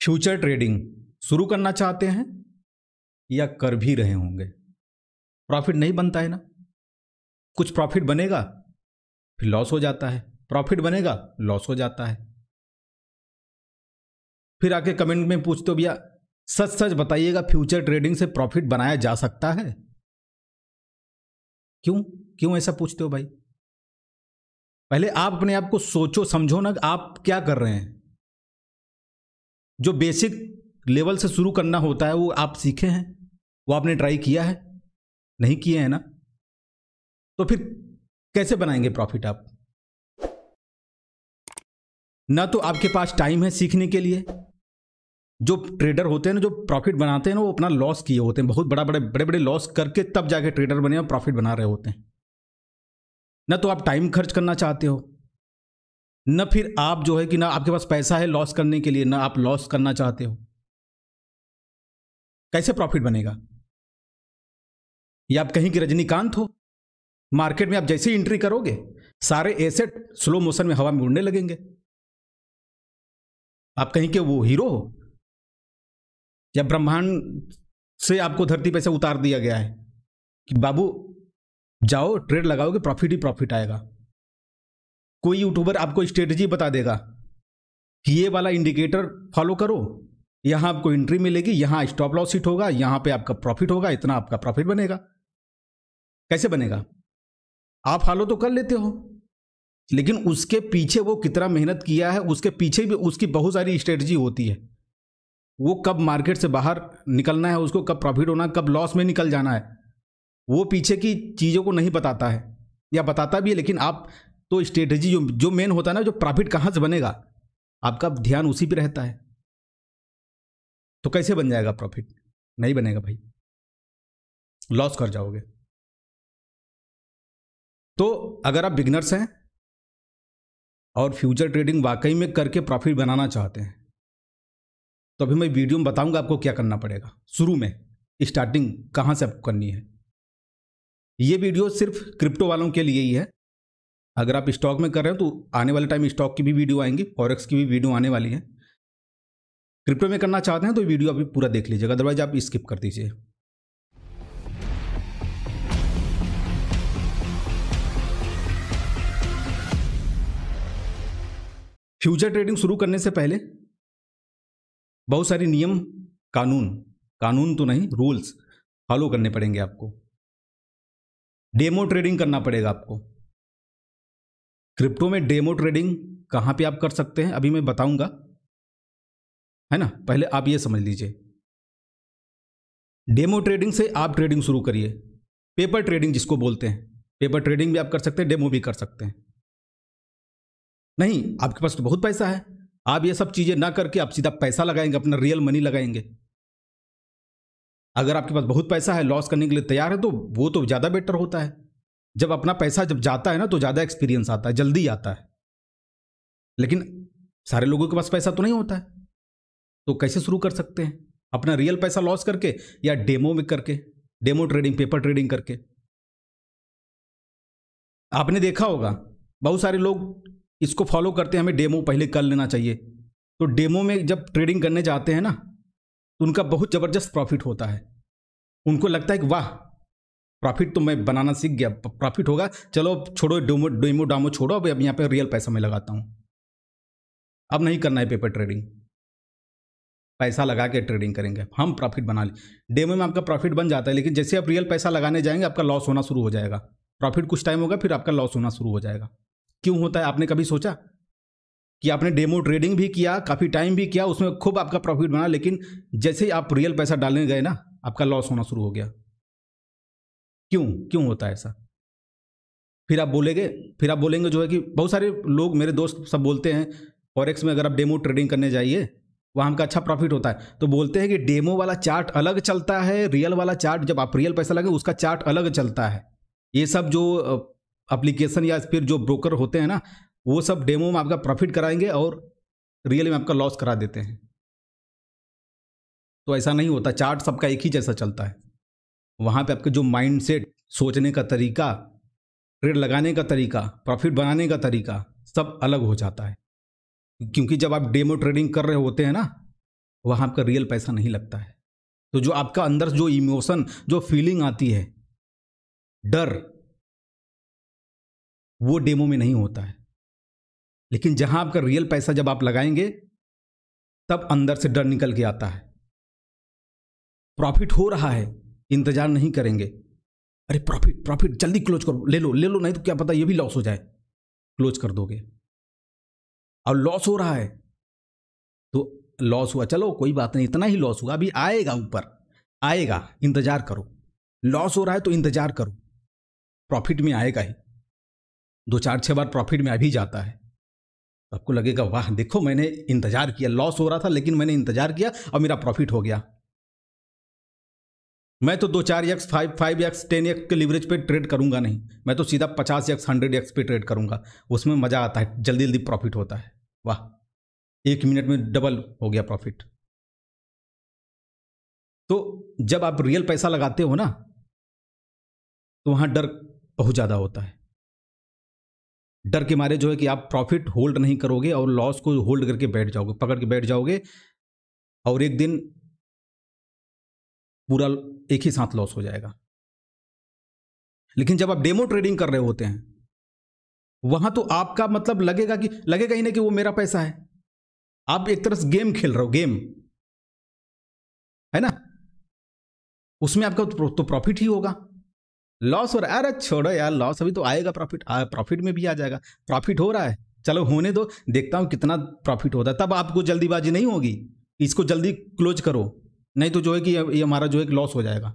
Future trading शुरू करना चाहते हैं या कर भी रहे होंगे? प्रॉफिट नहीं बनता है ना। कुछ प्रॉफिट बनेगा फिर लॉस हो जाता है, प्रॉफिट बनेगा लॉस हो जाता है। फिर आके कमेंट में पूछते हो भैया सच सच बताइएगा फ्यूचर ट्रेडिंग से प्रॉफिट बनाया जा सकता है? क्यों क्यों ऐसा पूछते हो भाई? पहले आप अपने आप को सोचो समझो ना, आप क्या कर रहे हैं। जो बेसिक लेवल से शुरू करना होता है वो आप सीखे हैं, वो आपने ट्राई किया है? नहीं किए हैं ना, तो फिर कैसे बनाएंगे प्रॉफिट आप? ना तो आपके पास टाइम है सीखने के लिए। जो ट्रेडर होते हैं ना, जो प्रॉफिट बनाते हैं ना, वो अपना लॉस किए होते हैं, बहुत बड़े बड़े लॉस करके तब जाके ट्रेडर बने और प्रॉफिट बना रहे होते हैं। ना तो आप टाइम खर्च करना चाहते हो, न फिर आप जो है कि ना आपके पास पैसा है लॉस करने के लिए, ना आप लॉस करना चाहते हो। कैसे प्रॉफिट बनेगा? या आप कहीं के रजनीकांत हो, मार्केट में आप जैसे ही एंट्री करोगे सारे एसेट स्लो मोशन में हवा में उड़ने लगेंगे। आप कहीं के वो हीरो हो, या ब्रह्मांड से आपको धरती पे से उतार दिया गया है कि बाबू जाओ ट्रेड लगाओगे प्रॉफिट ही प्रॉफिट आएगा। कोई यूट्यूबर आपको स्ट्रेटजी बता देगा कि ये वाला इंडिकेटर फॉलो करो, यहां आपको एंट्री मिलेगी, यहां स्टॉप लॉस हिट होगा, यहां पे आपका प्रॉफिट होगा, इतना आपका प्रॉफिट बनेगा। कैसे बनेगा? आप फॉलो तो कर लेते हो, लेकिन उसके पीछे वो कितना मेहनत किया है, उसके पीछे भी उसकी बहुत सारी स्ट्रेटजी होती है। वो कब मार्केट से बाहर निकलना है, उसको कब प्रॉफिट होना, कब लॉस में निकल जाना है, वो पीछे की चीज़ों को नहीं बताता है, या बताता भी है लेकिन आप तो स्ट्रेटजी जो मेन होता है ना, जो प्रॉफिट कहाँ से बनेगा, आपका ध्यान उसी पे रहता है। तो कैसे बन जाएगा प्रॉफिट? नहीं बनेगा भाई, लॉस कर जाओगे। तो अगर आप बिगिनर्स हैं और फ्यूचर ट्रेडिंग वाकई में करके प्रॉफिट बनाना चाहते हैं, तो अभी मैं वीडियो में बताऊंगा आपको क्या करना पड़ेगा। शुरू में स्टार्टिंग कहां से आपको करनी है। ये वीडियो सिर्फ क्रिप्टो वालों के लिए ही है। अगर आप स्टॉक में कर रहे हो तो आने वाले टाइम स्टॉक की भी वीडियो आएंगी, फॉरेक्स की भी वीडियो आने वाली है। क्रिप्टो में करना चाहते हैं तो वीडियो अभी पूरा देख लीजिएगा, अदरवाइज आप स्किप कर दीजिए। फ्यूचर ट्रेडिंग शुरू करने से पहले बहुत सारी नियम कानून तो नहीं, रूल्स फॉलो करने पड़ेंगे आपको। डेमो ट्रेडिंग करना पड़ेगा आपको। क्रिप्टो में डेमो ट्रेडिंग कहां पे आप कर सकते हैं अभी मैं बताऊंगा, है ना। पहले आप ये समझ लीजिए, डेमो ट्रेडिंग से आप ट्रेडिंग शुरू करिए। पेपर ट्रेडिंग जिसको बोलते हैं, पेपर ट्रेडिंग भी आप कर सकते हैं, डेमो भी कर सकते हैं। नहीं आपके पास तो बहुत पैसा है, आप ये सब चीजें ना करके आप सीधा पैसा लगाएंगे, अपना रियल मनी लगाएंगे। अगर आपके पास बहुत पैसा है, लॉस करने के लिए तैयार है, तो वो तो ज्यादा बेटर होता है। जब अपना पैसा जब जाता है ना तो ज्यादा एक्सपीरियंस आता है, जल्दी आता है। लेकिन सारे लोगों के पास पैसा तो नहीं होता है, तो कैसे शुरू कर सकते हैं? अपना रियल पैसा लॉस करके या डेमो में करके, डेमो ट्रेडिंग, पेपर ट्रेडिंग करके। आपने देखा होगा बहुत सारे लोग इसको फॉलो करते हैं, हमें डेमो पहले कर लेना चाहिए। तो डेमो में जब ट्रेडिंग करने जाते हैं ना तो उनका बहुत जबरदस्त प्रॉफिट होता है। उनको लगता है कि वाह प्रॉफिट तो मैं बनाना सीख गया, प्रॉफिट होगा, चलो छोड़ो डेमो डामो छोड़ो, अब यहाँ पे रियल पैसा मैं लगाता हूं। अब नहीं करना है पेपर ट्रेडिंग, पैसा लगा के ट्रेडिंग करेंगे, हम प्रॉफिट बना ली। डेमो में आपका प्रॉफिट बन जाता है, लेकिन जैसे आप रियल पैसा लगाने जाएंगे आपका लॉस होना शुरू हो जाएगा। प्रॉफिट कुछ टाइम होगा फिर आपका लॉस होना शुरू हो जाएगा। क्यों होता है? आपने कभी सोचा कि आपने डेमो ट्रेडिंग भी किया, काफी टाइम भी किया, उसमें खूब आपका प्रॉफिट बना, लेकिन जैसे ही आप रियल पैसा डालने गए ना आपका लॉस होना शुरू हो गया। क्यों होता है ऐसा? फिर आप बोलेंगे जो है कि बहुत सारे लोग, मेरे दोस्त सब बोलते हैं फॉरेक्स में अगर आप डेमो ट्रेडिंग करने जाइए वहाँ हमका अच्छा प्रॉफिट होता है, तो बोलते हैं कि डेमो वाला चार्ट अलग चलता है, रियल वाला चार्ट जब आप रियल पैसा लगे उसका चार्ट अलग चलता है। ये सब जो एप्लीकेशन या फिर जो ब्रोकर होते हैं ना, वो सब डेमो में आपका प्रॉफिट कराएंगे और रियल में आपका लॉस करा देते हैं। तो ऐसा नहीं होता, चार्ट सबका एक ही जैसा चलता है। वहाँ पे आपके जो माइंडसेट, सोचने का तरीका, ट्रेड लगाने का तरीका, प्रॉफिट बनाने का तरीका सब अलग हो जाता है। क्योंकि जब आप डेमो ट्रेडिंग कर रहे होते हैं ना वहाँ आपका रियल पैसा नहीं लगता है। तो जो आपका अंदर जो इमोशन, जो फीलिंग आती है, डर, वो डेमो में नहीं होता है। लेकिन जहां आपका रियल पैसा जब आप लगाएंगे तब अंदर से डर निकल के आता है। प्रॉफिट हो रहा है, इंतजार नहीं करेंगे, अरे प्रॉफिट प्रॉफिट जल्दी क्लोज करो, ले लो, नहीं तो क्या पता ये भी लॉस हो जाए, क्लोज कर दोगे। और लॉस हो रहा है तो लॉस हुआ, चलो कोई बात नहीं, इतना ही लॉस हुआ, अभी आएगा, ऊपर आएगा, इंतजार करो। लॉस हो रहा है तो इंतजार करो, प्रॉफिट में आएगा ही। 2-4-6 बार प्रॉफिट में आ भी जाता है, तो आपको लगेगा वाह देखो मैंने इंतजार किया, लॉस हो रहा था लेकिन मैंने इंतजार किया और मेरा प्रॉफिट हो गया। मैं तो 2-4x 5x 10x के लीवरेज पे ट्रेड करूंगा नहीं, मैं तो सीधा 50x 100x पे ट्रेड करूंगा। उसमें मजा आता है, जल्दी जल्दी प्रॉफिट होता है, वाह 1 मिनट में डबल हो गया प्रॉफिट। तो जब आप रियल पैसा लगाते हो ना तो वहां डर बहुत ज्यादा होता है। डर के मारे जो है कि आप प्रॉफिट होल्ड नहीं करोगे और लॉस को होल्ड करके बैठ जाओगे, पकड़ के बैठ जाओगे, और एक दिन पूरा एक ही साथ लॉस हो जाएगा। लेकिन जब आप डेमो ट्रेडिंग कर रहे होते हैं वहां तो आपका मतलब लगेगा ही नहीं कि वो मेरा पैसा है। आप एक तरह से गेम खेल रहे हो, गेम है ना, उसमें आपका तो प्रॉफिट ही होगा। लॉस हो रहा है, अरे छोड़ो यार लॉस अभी तो आएगा, प्रॉफिट में भी आ जाएगा। प्रॉफिट हो रहा है, चलो होने दो, देखता हूं कितना प्रॉफिट होता है। तब आपको जल्दीबाजी नहीं होगी, इसको जल्दी क्लोज करो, नहीं तो जो है कि ये हमारा जो है कि लॉस हो जाएगा।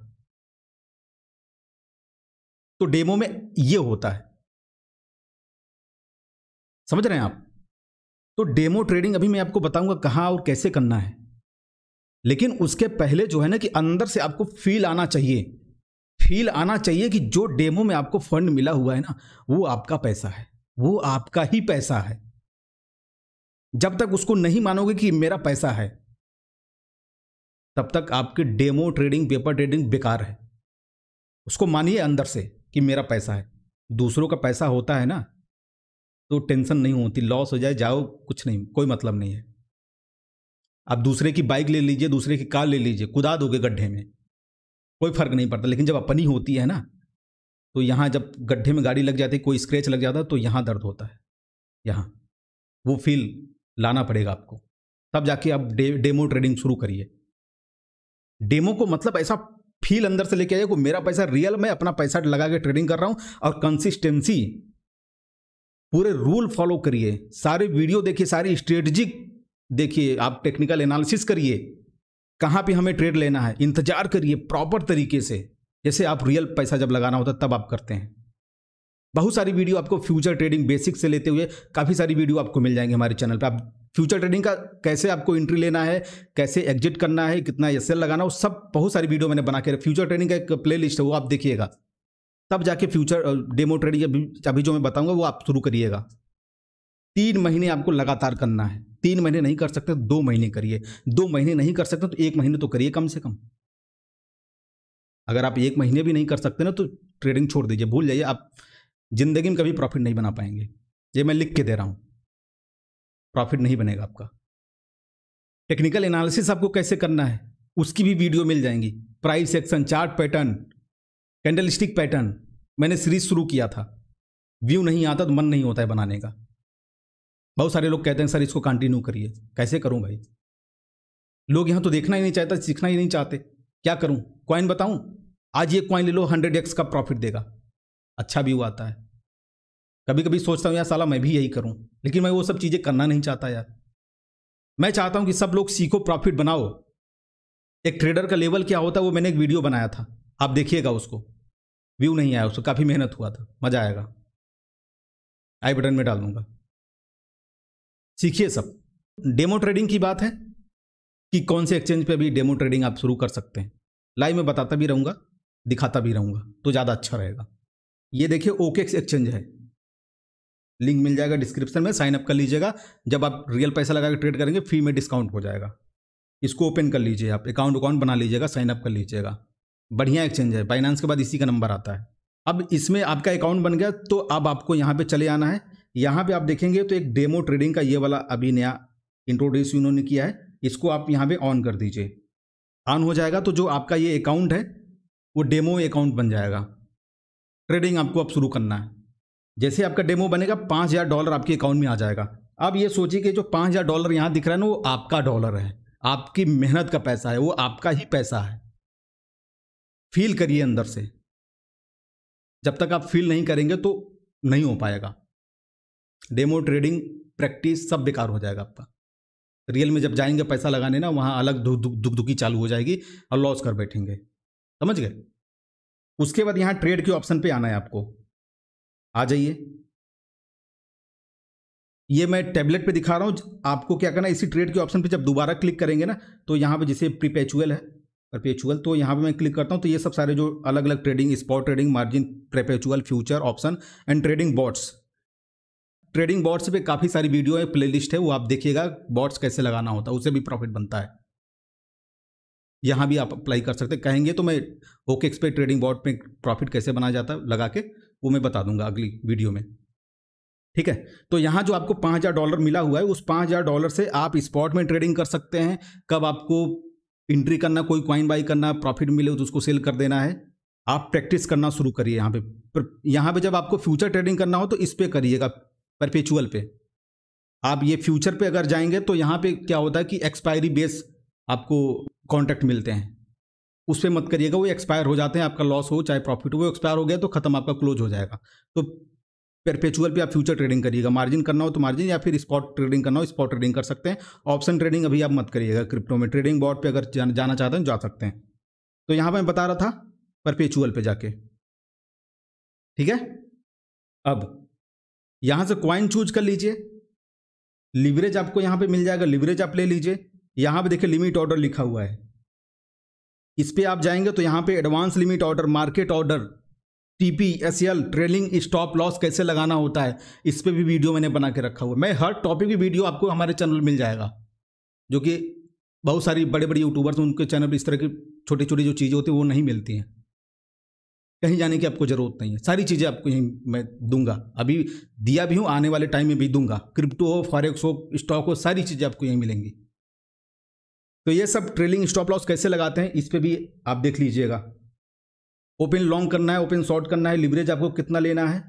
तो डेमो में ये होता है, समझ रहे हैं आप। तो डेमो ट्रेडिंग अभी मैं आपको बताऊंगा कहां और कैसे करना है, लेकिन उसके पहले जो है ना कि अंदर से आपको फील आना चाहिए कि जो डेमो में आपको फंड मिला हुआ है ना वो आपका पैसा है, वो आपका ही पैसा है। जब तक उसको नहीं मानोगे कि मेरा पैसा है तब तक आपकी डेमो ट्रेडिंग, पेपर ट्रेडिंग बेकार है। उसको मानिए अंदर से कि मेरा पैसा है। दूसरों का पैसा होता है ना तो टेंशन नहीं होती, लॉस हो जाए जाओ, कुछ नहीं, कोई मतलब नहीं है। आप दूसरे की बाइक ले लीजिए, दूसरे की कार ले लीजिए, कुदा दोगे गड्ढे में, कोई फर्क नहीं पड़ता। लेकिन जब अपनी होती है ना तो यहां जब गड्ढे में गाड़ी लग जाती है, कोई स्क्रैच लग जाता है तो यहां दर्द होता है, यहां वो फील लाना पड़ेगा आपको, तब जाके आप डेमो ट्रेडिंग शुरू करिए। डेमो को मतलब ऐसा फील अंदर से लेके आइए कि मेरा पैसा रियल, में अपना पैसा लगा के ट्रेडिंग कर रहा हूं, और कंसिस्टेंसी, पूरे रूल फॉलो करिए, सारे वीडियो देखिए, सारी स्ट्रेटजी देखिए, आप टेक्निकल एनालिसिस करिए, कहां पे हमें ट्रेड लेना है, इंतजार करिए प्रॉपर तरीके से, जैसे आप रियल पैसा जब लगाना होता है तब आप करते हैं। बहुत सारी वीडियो आपको फ्यूचर ट्रेडिंग बेसिक से लेते हुए काफ़ी सारी वीडियो आपको मिल जाएंगे हमारे चैनल पे। आप फ्यूचर ट्रेडिंग का कैसे आपको एंट्री लेना है, कैसे एग्जिट करना है, कितना एसएल लगाना, वो सब बहुत सारी वीडियो मैंने बना के, फ्यूचर ट्रेडिंग का एक प्लेलिस्ट है वो आप देखिएगा, तब जाके फ्यूचर डेमो ट्रेडिंग अभी जो मैं बताऊंगा वो आप शुरू करिएगा। 3 महीने आपको लगातार करना है, 3 महीने नहीं कर सकते तो 2 महीने करिए, 2 महीने नहीं कर सकते तो 1 महीने तो करिए कम से कम। अगर आप 1 महीने भी नहीं कर सकते ना तो ट्रेडिंग छोड़ दीजिए, भूल जाइए, आप जिंदगी में कभी प्रॉफिट नहीं बना पाएंगे। ये मैं लिख के दे रहा हूं, प्रॉफिट नहीं बनेगा आपका। टेक्निकल एनालिसिस आपको कैसे करना है उसकी भी वीडियो मिल जाएंगी, price action, chart pattern, candlestick pattern, मैंने सीरीज शुरू किया था, व्यू नहीं आता तो मन नहीं होता है बनाने का। बहुत सारे लोग कहते हैं सर इसको कंटिन्यू करिए, कैसे करूं भाई, लोग यहां तो देखना ही नहीं चाहते, सीखना ही नहीं चाहते, क्या करूं, कॉइन बताऊं, आज ये कॉइन ले लो 100x का प्रॉफिट देगा, अच्छा व्यू आता है। कभी कभी सोचता हूं यार साला मैं भी यही करूं, लेकिन मैं वो सब चीजें करना नहीं चाहता यार। मैं चाहता हूं कि सब लोग सीखो, प्रॉफिट बनाओ। एक ट्रेडर का लेवल क्या होता है वो मैंने एक वीडियो बनाया था, आप देखिएगा उसको, व्यू नहीं आया उसको, काफी मेहनत हुआ था, मजा आएगा, आई बटन में डाल दूंगा, सीखिए सब। डेमो ट्रेडिंग की बात है कि कौन से एक्सचेंज पे अभी डेमो ट्रेडिंग आप शुरू कर सकते हैं, लाइव में बताता भी रहूंगा, दिखाता भी रहूंगा, तो ज़्यादा अच्छा रहेगा। ये देखिए OKX एक्सचेंज है, लिंक मिल जाएगा डिस्क्रिप्शन में, साइन अप कर लीजिएगा। जब आप रियल पैसा लगा के ट्रेड करेंगे फ्री में डिस्काउंट हो जाएगा, इसको ओपन कर लीजिए, आप अकाउंट बना लीजिएगा, साइन अप कर लीजिएगा, बढ़िया एक्सचेंज है। बाइनेंस के बाद इसी का नंबर आता है। अब इसमें आपका अकाउंट बन गया तो अब आपको यहाँ पे चले आना है। यहाँ पे आप देखेंगे तो एक डेमो ट्रेडिंग का ये वाला अभी नया इंट्रोड्यूस उन्होंने किया है, इसको आप यहाँ पे ऑन कर दीजिए। ऑन हो जाएगा तो जो आपका ये अकाउंट है वो डेमो अकाउंट बन जाएगा। ट्रेडिंग आपको अब शुरू करना है। जैसे आपका डेमो बनेगा $5000 आपके अकाउंट में आ जाएगा। अब ये सोचिए कि जो $5000 यहाँ दिख रहा है ना, वो आपका डॉलर है, आपकी मेहनत का पैसा है, वो आपका ही पैसा है। फील करिए अंदर से। जब तक आप फील नहीं करेंगे तो नहीं हो पाएगा। डेमो ट्रेडिंग प्रैक्टिस सब बेकार हो जाएगा आपका। रियल में जब जाएंगे पैसा लगाने ना, वहाँ अलग दुखी चालू हो जाएगी और लॉस कर बैठेंगे। समझ गए? उसके बाद यहाँ ट्रेड के ऑप्शन पे आना है आपको। आ जाइए। ये मैं टैबलेट पे दिखा रहा हूँ। आपको क्या करना है, इसी ट्रेड के ऑप्शन पे जब दोबारा क्लिक करेंगे ना, तो यहाँ पे जैसे परपेचुअल है, परपेचुअल, तो यहाँ पे मैं क्लिक करता हूँ तो ये सब सारे जो अलग अलग trading, spot trading, margin, perpetual, future, option and trading bots. Trading bots पे काफ़ी सारी वीडियो है, प्लेलिस्ट है, वो आप देखिएगा। बॉट्स कैसे लगाना होता है, उससे भी प्रॉफिट बनता है। यहाँ भी आप अप्लाई कर सकते हैं। कहेंगे तो मैं OKX पे ट्रेडिंग बॉट पे प्रॉफिट कैसे बनाया जाता है लगा के, वो मैं बता दूंगा अगली वीडियो में। ठीक है, तो यहाँ जो आपको $5000 मिला हुआ है, उस $5000 से आप स्पॉट में ट्रेडिंग कर सकते हैं। कब आपको एंट्री करना, कोई कॉइन बाई करना, प्रॉफिट मिले तो उसको सेल कर देना है। आप प्रैक्टिस करना शुरू करिए यहाँ पे। यहाँ पे जब आपको फ्यूचर ट्रेडिंग करना हो तो इस पे करिएगा, परपेचुअल पे। आप ये फ्यूचर पे अगर जाएंगे तो यहाँ पे क्या होता है कि एक्सपायरी बेस आपको कॉन्ट्रैक्ट मिलते हैं, उस पर मत करिएगा। वो एक्सपायर हो जाते हैं, आपका लॉस हो चाहे प्रॉफिट हो, वो एक्सपायर हो गया तो खत्म, आपका क्लोज हो जाएगा। तो परपेचुअल पे आप फ्यूचर ट्रेडिंग करिएगा। मार्जिन करना हो तो मार्जिन, या फिर स्पॉट ट्रेडिंग करना हो स्पॉट ट्रेडिंग कर सकते हैं। ऑप्शन ट्रेडिंग अभी आप मत करिएगा क्रिप्टो में। ट्रेडिंग बॉट पे अगर जाना चाहते हैं जा सकते हैं। तो यहाँ पर मैं बता रहा था परपेचुअल पे जाके। ठीक है, अब यहाँ से कॉइन चूज कर लीजिए। लिवरेज आपको यहाँ पे मिल जाएगा, लिवरेज आप ले लीजिए। यहाँ पे देखिए लिमिट ऑर्डर लिखा हुआ है, इस पे आप जाएंगे तो यहाँ पे advance limit order, market order, TP, SL, trailing stop loss कैसे लगाना होता है, इस पे भी वीडियो मैंने बना के रखा हुआ है। मैं हर टॉपिक की वीडियो आपको हमारे चैनल मिल जाएगा, जो कि बहुत सारी बड़े बड़े यूट्यूबर्स उनके चैनल पर इस तरह की छोटी छोटी जो चीज़ें होती हैं वो नहीं मिलती हैं। कहीं जाने की आपको ज़रूरत नहीं है, सारी चीज़ें आपको यहीं मैं दूंगा। अभी दिया भी हूँ, आने वाले टाइम में भी दूंगा। क्रिप्टो हो, फॉरेक्स हो, स्टॉक हो, सारी चीज़ें आपको यहीं मिलेंगी। तो ये सब ट्रेलिंग स्टॉप लॉस कैसे लगाते हैं इस पे भी आप देख लीजिएगा। ओपन लॉन्ग करना है, ओपन शॉर्ट करना है, लिवरेज आपको कितना लेना है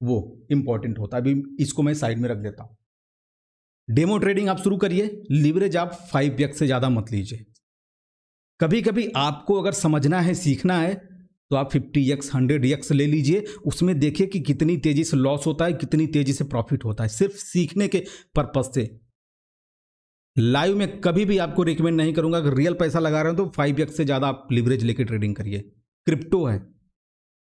वो इंपॉर्टेंट होता है। अभी इसको मैं साइड में रख देता हूँ। डेमो ट्रेडिंग आप शुरू करिए। लिवरेज आप 5x से ज़्यादा मत लीजिए। कभी कभी आपको अगर समझना है, सीखना है, तो आप 50x 100x ले लीजिए। उसमें देखिए कि कितनी तेजी से लॉस होता है, कितनी तेजी से प्रॉफिट होता है, सिर्फ सीखने के पर्पज से। लाइव में कभी भी आपको रिकमेंड नहीं करूंगा। अगर रियल पैसा लगा रहे हो तो 5x से ज़्यादा आप लिवरेज लेके ट्रेडिंग करिए। क्रिप्टो है,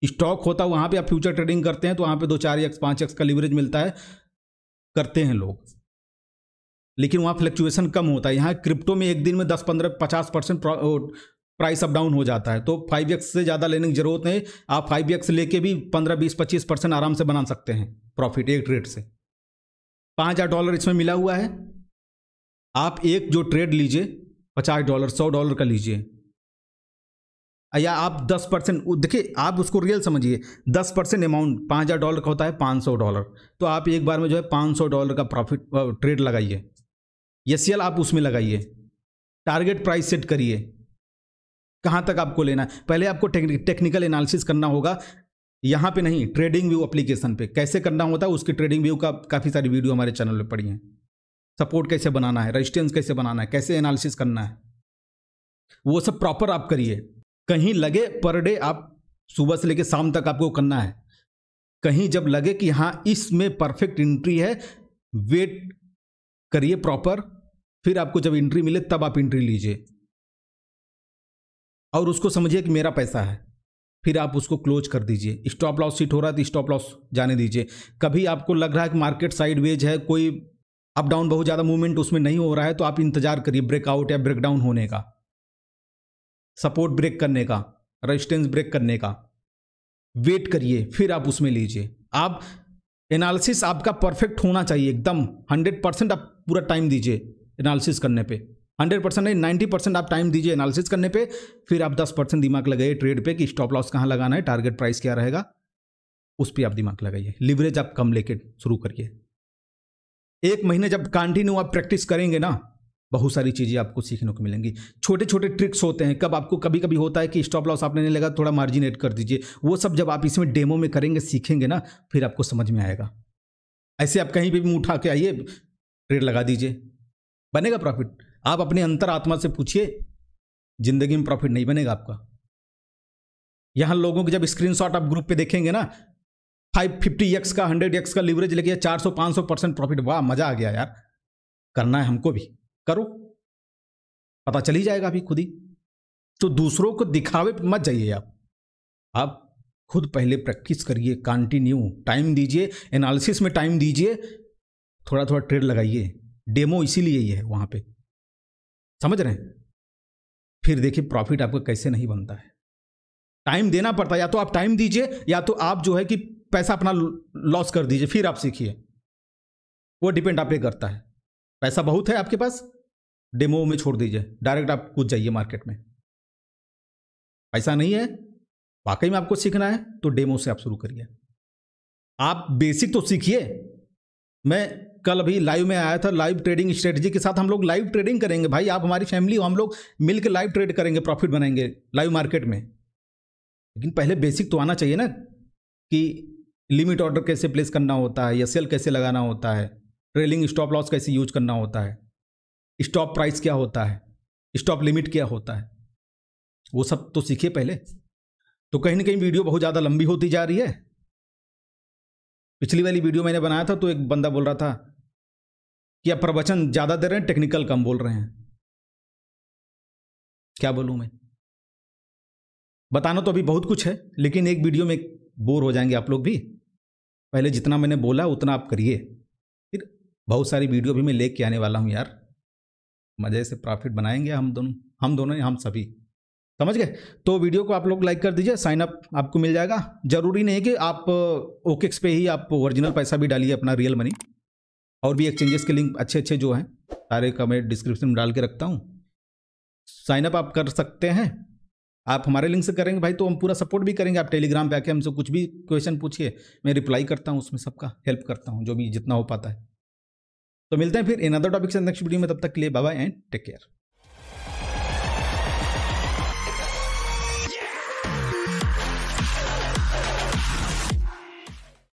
स्टॉक होता है, वहाँ पे आप फ्यूचर ट्रेडिंग करते हैं तो वहाँ पे 2-4x 5x का लिवरेज मिलता है, करते हैं लोग, लेकिन वहाँ फ्लक्चुएशन कम होता है। यहाँ क्रिप्टो में एक दिन में 10, 15, 50% प्राइस अप डाउन हो जाता है। तो 5x से ज़्यादा लेने की जरूरत नहीं। आप 5x लेके भी 15, 20, 25% आराम से बना सकते हैं प्रॉफिट एक ट्रेड से। $5000 इसमें मिला हुआ है। आप एक जो ट्रेड लीजिए $50, $100 का लीजिए, या आप 10%, देखिए आप उसको रियल समझिए। 10% अमाउंट $5000 का होता है, $500। तो आप एक बार में जो है $500 का प्रॉफिट ट्रेड लगाइए। SL आप उसमें लगाइए, टारगेट प्राइस सेट करिए, कहाँ तक आपको लेना है। पहले आपको टेक्निकल एनालिसिस करना होगा, यहाँ पे नहीं, ट्रेडिंग व्यू एप्लीकेशन पे कैसे करना होता है। उसकी ट्रेडिंग व्यू का काफ़ी सारी वीडियो हमारे चैनल पे पड़ी हैं। सपोर्ट कैसे बनाना है, रेजिस्टेंस कैसे बनाना है, कैसे एनालिसिस करना है, वो सब प्रॉपर आप करिए। कहीं लगे पर डे आप सुबह से लेकर शाम तक आपको करना है। कहीं जब लगे कि हाँ इसमें परफेक्ट एंट्री है, वेट करिए प्रॉपर। फिर आपको जब एंट्री मिले तब आप एंट्री लीजिए और उसको समझिए कि मेरा पैसा है। फिर आप उसको क्लोज कर दीजिए। स्टॉप लॉस हिट हो रहा है तो स्टॉप लॉस जाने दीजिए। कभी आपको लग रहा है कि मार्केट साइडवेज है, कोई अप डाउन बहुत ज़्यादा मूवमेंट उसमें नहीं हो रहा है, तो आप इंतजार करिए ब्रेकआउट या ब्रेकडाउन होने का, सपोर्ट ब्रेक करने का, रेजिस्टेंस ब्रेक करने का। वेट करिए, फिर आप उसमें लीजिए। आप एनालिसिस आपका परफेक्ट होना चाहिए एकदम। 100% आप पूरा टाइम दीजिए एनालिसिस करने पे। 100% नहीं, 90% आप टाइम दीजिए एनालिसिस करने पे। फिर आप 10% दिमाग लगाइए ट्रेड पे कि स्टॉप लॉस कहाँ लगाना है, टारगेट प्राइस क्या रहेगा, उस पर आप दिमाग लगाइए। लिवरेज आप कम लेके शुरू करिए। 1 महीने जब कंटिन्यू आप प्रैक्टिस करेंगे ना, बहुत सारी चीज़ें आपको सीखने को मिलेंगी। छोटे छोटे ट्रिक्स होते हैं, कब आपको कभी कभी होता है कि स्टॉप लॉस आपने नहीं लगा, थोड़ा मार्जिन ऐड कर दीजिए। वो सब जब आप इसमें डेमो में करेंगे, सीखेंगे ना, फिर आपको समझ में आएगा। ऐसे आप कहीं पे भी उठा के आइए, ट्रेड लगा दीजिए, बनेगा प्रॉफिट। आप अपने अंतर आत्मा से पूछिए, जिंदगी में प्रॉफिट नहीं बनेगा आपका। यहां लोगों के जब स्क्रीनशॉट आप ग्रुप पे देखेंगे ना, 550x का 100x का लीवरेज लेके 400-500% प्रॉफिट, वाह मजा आ गया यार, करना है हमको भी, करो, पता चल ही जाएगा अभी खुद ही। तो दूसरों को दिखावे मत जाइए आप खुद पहले प्रैक्टिस करिए, कंटिन्यू टाइम दीजिए, एनालिसिस में टाइम दीजिए, थोड़ा थोड़ा ट्रेड लगाइए। डेमो इसीलिए ही है वहां पे, समझ रहे हैं? फिर देखिए प्रॉफिट आपका कैसे नहीं बनता है। टाइम देना पड़ता है, या तो आप टाइम दीजिए, या तो आप जो है कि पैसा अपना लॉस कर दीजिए, फिर आप सीखिए। वो डिपेंड आप पे करता है। पैसा बहुत है आपके पास, डेमो में छोड़ दीजिए, डायरेक्ट आप कूद जाइए मार्केट में। पैसा नहीं है, वाकई में आपको सीखना है, तो डेमो से आप शुरू करिए। आप बेसिक तो सीखिए। मैं कल अभी लाइव में आया था, लाइव ट्रेडिंग स्ट्रेटजी के साथ हम लोग लाइव ट्रेडिंग करेंगे भाई। आप हमारी फैमिली हो, हम लोग मिलकर लाइव ट्रेड करेंगे, प्रॉफिट बनाएंगे लाइव मार्केट में। लेकिन पहले बेसिक तो आना चाहिए ना, कि लिमिट ऑर्डर कैसे प्लेस करना होता है, या सेल कैसे लगाना होता है, ट्रेलिंग स्टॉप लॉस कैसे यूज करना होता है, स्टॉप प्राइस क्या होता है, स्टॉप लिमिट क्या होता है, वो सब तो सीखिए पहले। तो कहीं ना कहीं वीडियो बहुत ज़्यादा लंबी होती जा रही है। पिछली वाली वीडियो मैंने बनाया था तो एक बंदा बोल रहा था कि आप प्रवचन ज़्यादा दे रहे हैं, टेक्निकल कम बोल रहे हैं। क्या बोलूँ मैं, बताना तो अभी बहुत कुछ है, लेकिन एक वीडियो में बोर हो जाएंगे आप लोग भी। पहले जितना मैंने बोला उतना आप करिए, फिर बहुत सारी वीडियो भी मैं लेके आने वाला हूँ यार। मज़े से प्रॉफिट बनाएंगे हम दोनों हम सभी, समझ गए? तो वीडियो को आप लोग लाइक कर दीजिए, साइन अप आपको मिल जाएगा। जरूरी नहीं है कि आप OKX पे ही आप ओरिजिनल पैसा भी डालिए अपना, रियल मनी। और भी एक्सचेंजेस के लिंक अच्छे अच्छे जो हैं सारे का मैं डिस्क्रिप्शन में डाल के रखता हूँ, साइन अप आप कर सकते हैं। आप हमारे लिंक से करेंगे भाई तो हम पूरा सपोर्ट भी करेंगे। आप टेलीग्राम पे आके हमसे कुछ भी क्वेश्चन पूछिए, मैं रिप्लाई करता हूँ, उसमें सबका हेल्प करता हूँ जो भी जितना हो पाता है। तो मिलते हैं फिर इन अदर टॉपिक से नेक्स्ट वीडियो में, तब तक के लिए bye bye and take care.